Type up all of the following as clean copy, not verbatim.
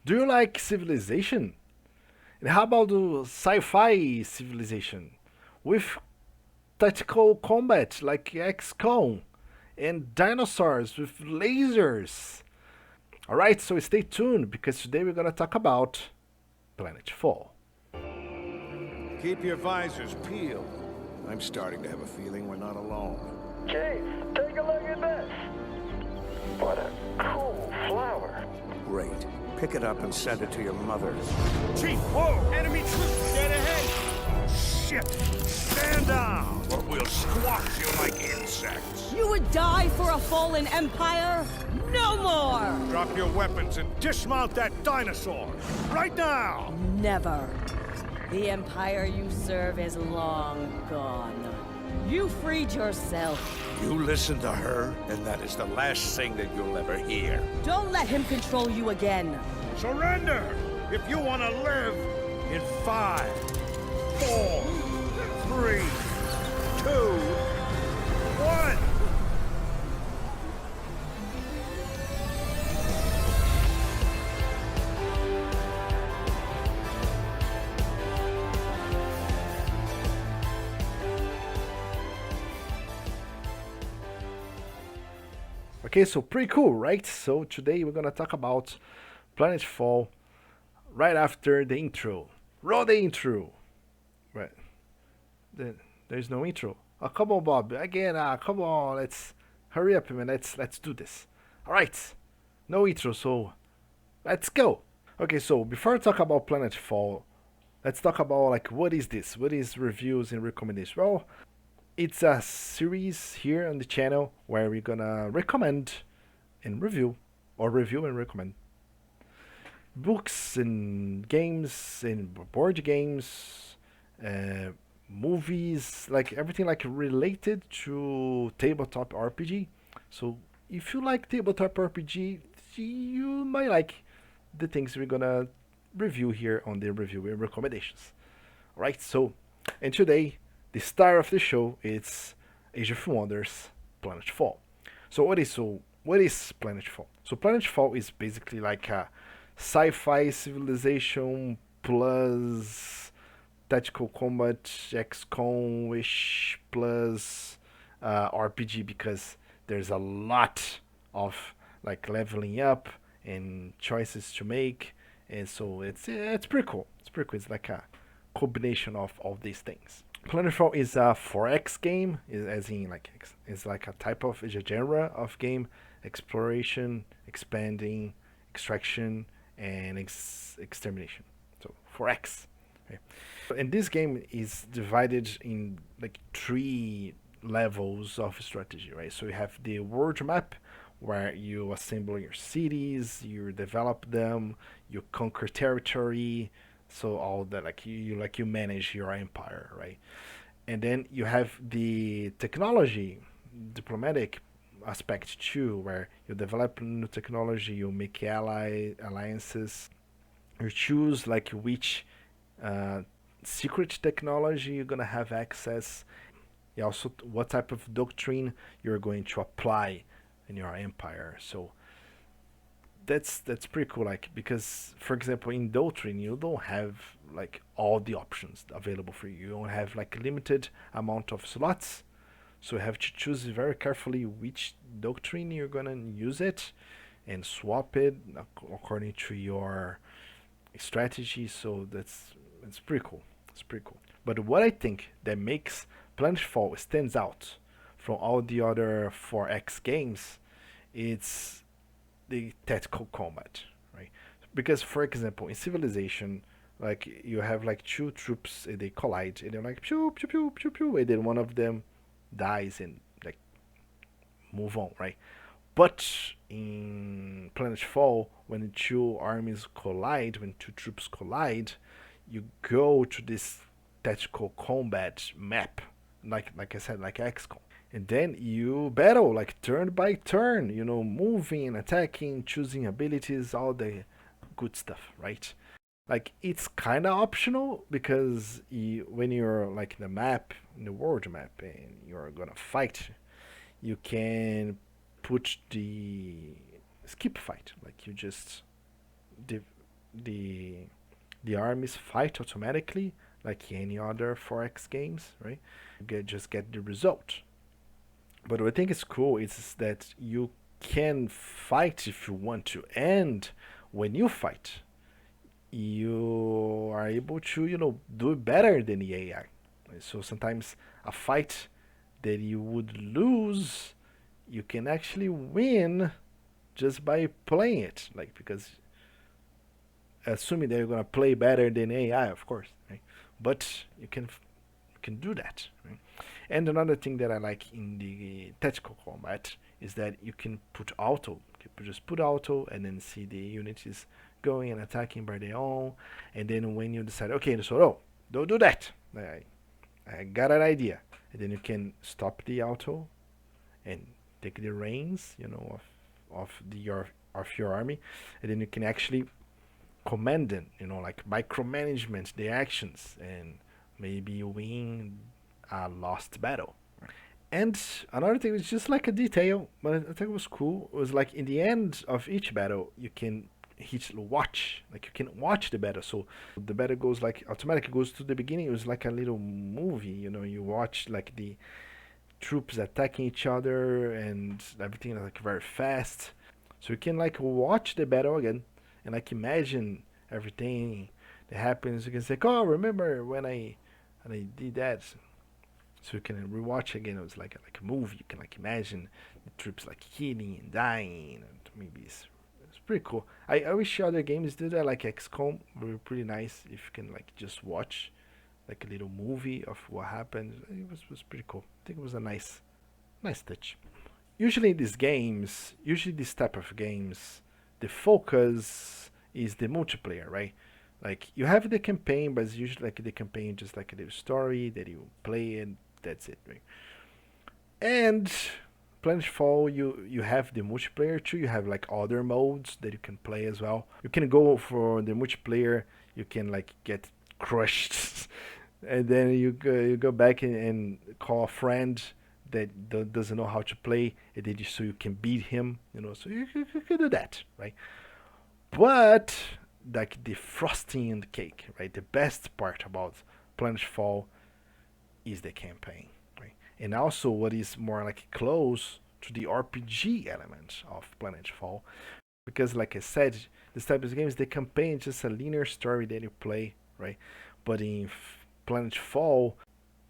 Do you like Civilization? And how about the sci-fi Civilization with tactical combat like XCOM and dinosaurs with lasers? Alright, so stay tuned because today we're gonna talk about Planetfall. Keep your visors peeled. I'm starting to have a feeling we're not alone. Chief, take a look at this. What a cool flower. Great. Pick it up and send it to your mother. Chief, whoa! Enemy troops dead ahead! Shit! Stand down, or we'll squash you like insects. You would die for a fallen empire? No more! Drop your weapons and dismount that dinosaur! Right now! Never. The empire you serve is long gone. You freed yourself. You listen to her, and that is the last thing that you'll ever hear. Don't let him control you again. Surrender! If you want to live in 5, 4, 3, 2, 1! Okay, so pretty cool, right? So today we're gonna talk about Planetfall right after the intro. Roll the intro. Right. There's no intro. Oh, come on, Bob. Again, come on. Let's hurry up, man. Let's do this. All right. No intro, so let's go. Okay, so before I talk about Planetfall, let's talk about like what is this? What is reviews and recommendations? Well, it's a series here on the channel where we're gonna recommend and review, or review and recommend books and games and board games, uh, movies, like everything like related to tabletop RPG. So if you like tabletop RPG, you might like the things we're gonna review here on the review and recommendations. Alright, so and today the star of the show is Age of Wonders Planetfall. What is Planetfall? So Planetfall is basically like a sci-fi civilization plus tactical combat XCOM-ish plus RPG because there's a lot of like leveling up and choices to make, and so it's pretty cool. It's pretty cool. It's like a combination of all these things. Planetfall is a 4X game, as in like it's like a type of it's a genre of game: exploration, expanding, extraction, and extermination. So 4X. Okay. And this game is divided in like 3 levels of strategy, right? So you have the world map where you assemble your cities, you develop them, you conquer territory, so all that like you manage your empire, right? And then you have the technology, diplomatic aspect too, where you develop new technology, you make alliances, you choose like which uh, secret technology you're gonna have access. You also what type of doctrine you're going to apply in your empire. So that's pretty cool. Like because for example in doctrine you don't have like all the options available for you. You don't have like limited amount of slots. So you have to choose very carefully which doctrine you're gonna use it and swap it according to your strategy. So that's pretty cool. It's pretty cool. But what I think that makes Planetfall stands out from all the other 4X games, it's the tactical combat, right? Because for example, in Civilization, like you have like 2 troops and they collide and they're like pew pew pew pew pew, and then one of them dies and like move on, right? But in Planetfall, when 2 armies collide, when 2 troops collide, you go to this tactical combat map, like I said, like XCOM, and then you battle like turn by turn, moving, attacking, choosing abilities, all the good stuff, right? Like it's kind of optional because when you're like in the map, in the world map, and you're gonna fight, you can put the skip fight, like you just the armies fight automatically like any other 4X games, right? Just get the result. But what I think is cool is that you can fight if you want to, and when you fight, you are able to, do better than the AI. So sometimes a fight that you would lose, you can actually win just by playing it, like, because assuming that you're gonna play better than AI, of course, right? But you can do that, right? And another thing that I like in the tactical combat is that you can put auto. You can just put auto and then see the units going and attacking by their own. And then when you decide, okay, so don't do that. I got an idea. And then you can stop the auto and take the reins, of your army, and then you can actually command them, like micromanagement the actions, and maybe win a lost battle. And another thing is just like a detail, but I think it was cool. It was like in the end of each battle, you can hit watch, like you can watch the battle. So the battle goes like automatically goes to the beginning. It was like a little movie, you watch like the troops attacking each other and everything like very fast. So you can like watch the battle again and like imagine everything that happens. You can say, "Oh, remember when I did that?" So you can rewatch again. It was like a movie. You can like imagine the troops like killing and dying, and maybe it's pretty cool. I wish other games did that, like XCOM. Would be pretty nice if you can like just watch like a little movie of what happened. It was pretty cool. I think it was a nice touch. Usually this type of games, the focus is the multiplayer, right? Like you have the campaign, but it's usually like the campaign just like a little story that you play and that's it, right? And Planetfall, you have the multiplayer too. You have like other modes that you can play as well. You can go for the multiplayer. You can like get crushed, and then you go back and call a friend that doesn't know how to play, and then so you can beat him. So you can do that, right? But like the frosting on the cake, right? The best part about Planetfall is the campaign, right? And also what is more like close to the RPG element of Planetfall, because like I said, this type of games, the campaign is just a linear story that you play, right? But in Planetfall,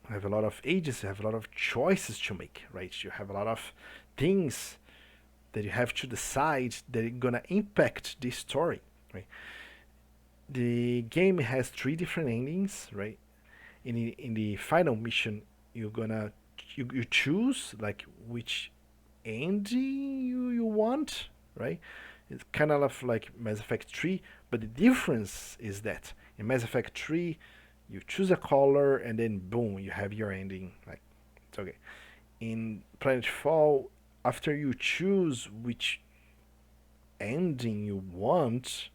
you have a lot of agency, you have a lot of choices to make, right? You have a lot of things that you have to decide that are gonna impact the story, right? The game has 3 different endings, right? In the final mission, you choose like which ending you want, right? It's kind of like Mass Effect 3, but the difference is that in Mass Effect 3, you choose a color and then boom, you have your ending. Like it's okay. In Planetfall, after you choose which ending you want,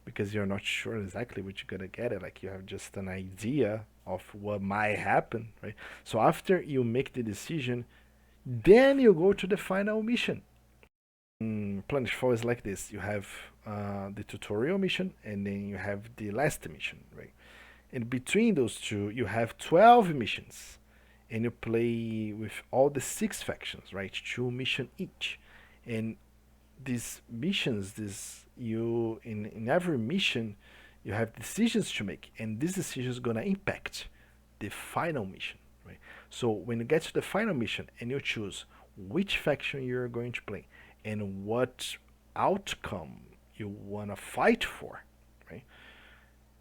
because you're not sure exactly what you're gonna get, like you have just an idea of what might happen, right? So after you make the decision, then you go to the final mission. Planetfall is like this: you have the tutorial mission, and then you have the last mission, right? And between those two, you have 12 missions, and you play with all the 6 factions, right? 2 mission each, and these missions, in every mission, you have decisions to make, and these decisions gonna impact the final mission, right? So when you get to the final mission and you choose which faction you're going to play and what outcome you wanna fight for, right?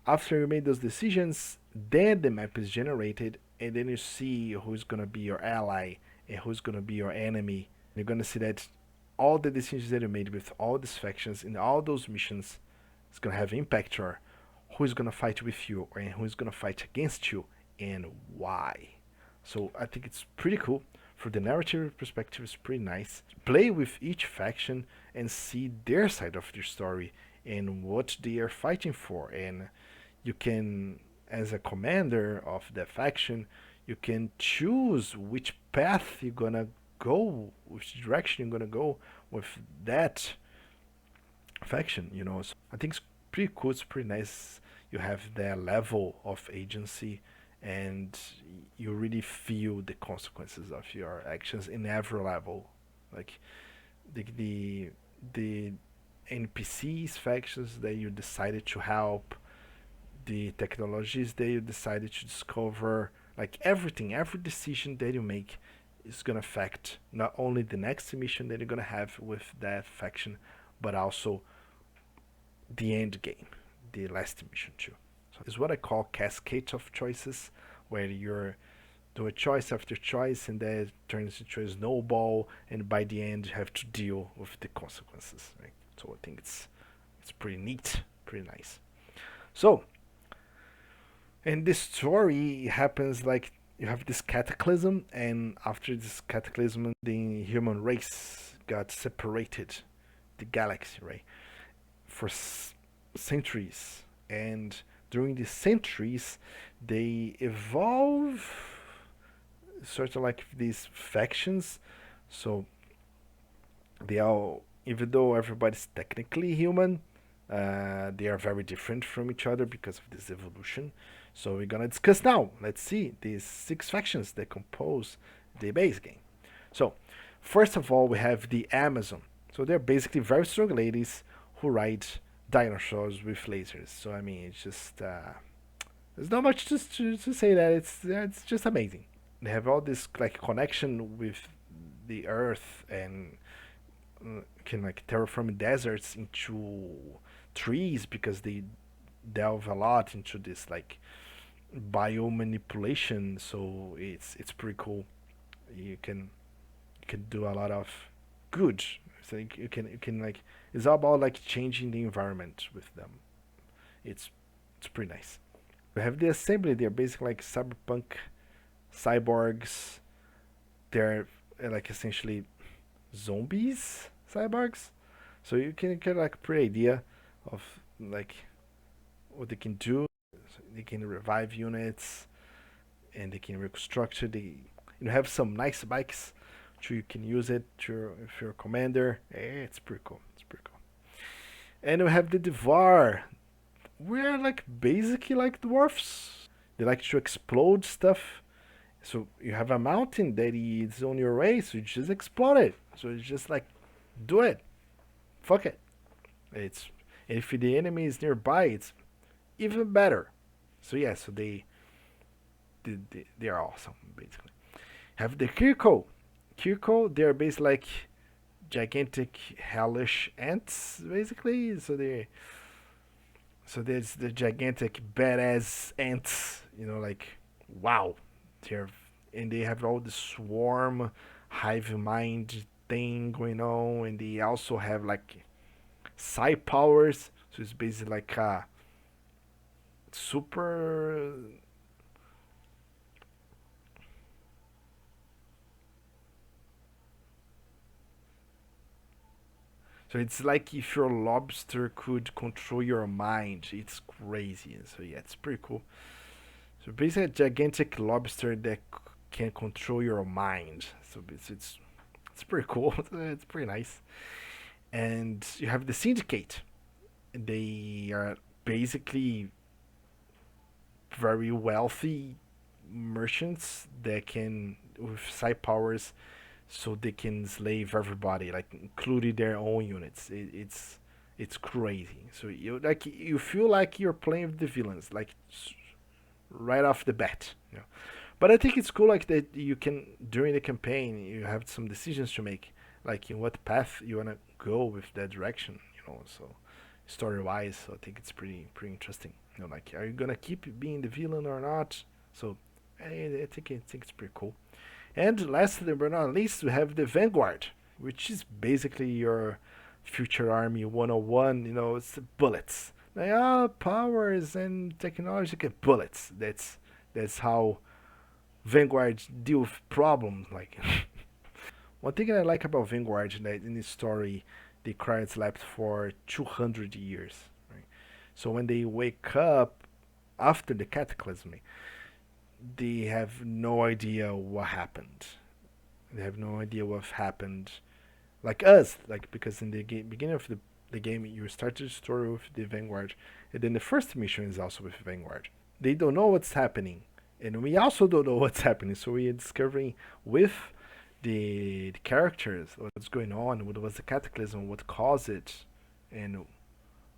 After you made those decisions, then the map is generated, and then you see who's gonna be your ally and who's gonna be your enemy. You're gonna see that all the decisions that you made with all these factions in all those missions is gonna have impact on who's gonna fight with you and who's gonna fight against you and why. So I think it's pretty cool. For the narrative perspective, it's pretty nice. Play with each faction and see their side of the story and what they are fighting for. And you can, as a commander of the faction, you can choose which path you're gonna go, which direction you're gonna go with that faction. So I think it's pretty cool. It's pretty nice. You have that level of agency, and you really feel the consequences of your actions in every level. Like the the NPCs factions that you decided to help, the technologies that you decided to discover, like everything, every decision that you make is gonna affect not only the next mission that you're gonna have with that faction, but also the end game, the last mission too. So it's what I call cascade of choices, where you're do a choice after choice, and that turns into a snowball, and by the end you have to deal with the consequences. Right? So I think it's pretty neat, pretty nice. So, and this story happens like you have this cataclysm, and after this cataclysm, the human race got separated, the galaxy, right, for centuries, and during these centuries, they evolve sort of like these factions. So they all, even though everybody's technically human, they are very different from each other because of this evolution. So we're gonna discuss now. Let's see these 6 factions that compose the base game. So first of all, we have the Amazon. So they're basically very strong ladies who ride dinosaurs with lasers. So I mean, it's just there's not much to say that it's just amazing. They have all this like connection with the earth, and can like terraform deserts into trees because they delve a lot into this like biomanipulation. So it's pretty cool. You can do a lot of good. So you can like it's all about like changing the environment with them. It's pretty nice. We have the assembly. They're basically like cyberpunk cyborgs. They're like essentially zombies cyborgs. So you can get like a pretty idea of like what they can do. So they can revive units, and they can reconstruct it. They you have some nice bikes, so you can use it to if you're a commander. It's pretty cool. It's pretty cool. And we have the Devar. We're like basically like dwarfs. They like to explode stuff. So you have a mountain that is on your way, so you just explode it. So it's just like do it. Fuck it. It's if the enemy is nearby, it's even better. So yeah, so they are awesome basically. Have the Kirko. Kirko, they're basically like gigantic hellish ants basically. So there's the gigantic badass ants, like wow. They're and they have all the swarm hive mind thing going on, and they also have like psi powers. So it's basically like a super. So it's like if your lobster could control your mind. It's crazy. So yeah, it's pretty cool. So basically, a gigantic lobster that can control your mind. So it's pretty cool. It's pretty nice. And you have the syndicate. They are basically very wealthy merchants that can with psi powers, so they can slave everybody, like including their own units. It's crazy. So you feel like you're playing with the villains, like right off the bat. But I think it's cool like that you can during the campaign you have some decisions to make, like in what path you wanna go with that direction. So story wise, so I think it's pretty interesting. Like are you gonna keep being the villain or not? So I think it's pretty cool. And lastly but not least, we have the Vanguard, which is basically your future army 101. It's the bullets. Like powers and technology get bullets. That's how Vanguard deal with problems. Like one thing I like about Vanguard that in this story, they cryo slept for 200 years. Right? So when they wake up after the cataclysm, they have no idea what happened. They have no idea what happened. Like us, like because in the beginning of the the game, you start the story with the Vanguard, and then the first mission is also with Vanguard. They don't know what's happening, and we also don't know what's happening. So we are discovering with the characters what's going on, what was the cataclysm, what caused it, and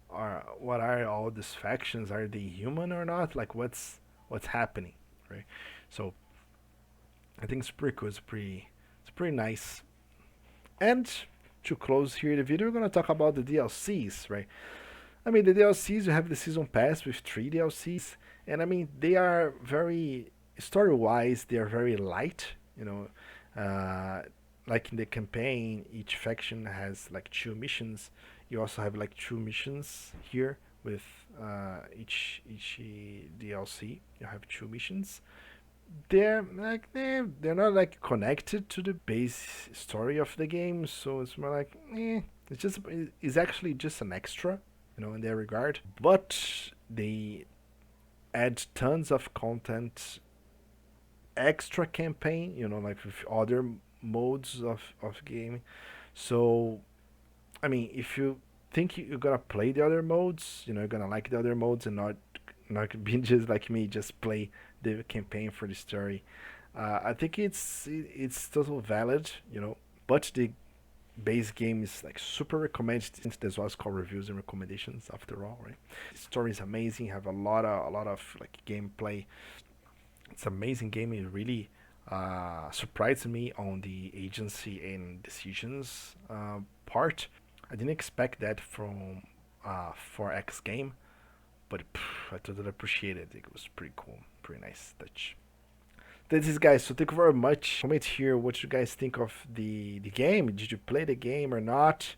what are all these factions? Are they human or not? Like what's happening, right? So I think it's pretty cool. It's pretty nice. And to close here the video, we're gonna talk about the DLCs, right? I mean, the DLCs, you have the season pass with 3 DLCs, and I mean they are very story-wise, they are very light, you know. Like in the campaign, each faction has like 2 missions. You also have like 2 missions here with each DLC. You have 2 missions. They're not like connected to the base story of the game, so it's more like it's actually just an extra, you know, in that regard. But they add tons of content, extra campaign, you know, like with other modes of gaming. So I mean, if you think you're gonna play the other modes, you know, you're gonna like the other modes and not be just like me, just play the campaign for the story. I think it's totally valid, you know. But the base game is like super recommended. That's what's called reviews and recommendations after all, right? The story is amazing. Have a lot of like gameplay. It's an amazing game. It really surprised me on the agency and decisions part. I didn't expect that from 4X game, but I totally appreciate it. It was pretty cool, pretty nice touch. That's it, guys. So thank you very much. Comment here what you guys think of the game. Did you play the game or not?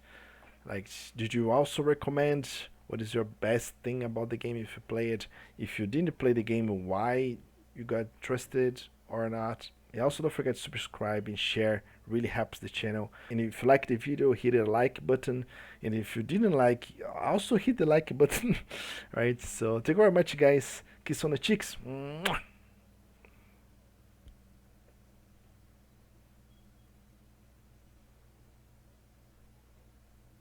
Like, did you also recommend? What is your best thing about the game if you play it? If you didn't play the game, why you got trusted or not? And also don't forget to subscribe and share, really helps the channel. And if you like the video, hit the like button, and if you didn't like, also hit the like button. Right, so thank you very much, guys. Kiss on the cheeks. Mwah.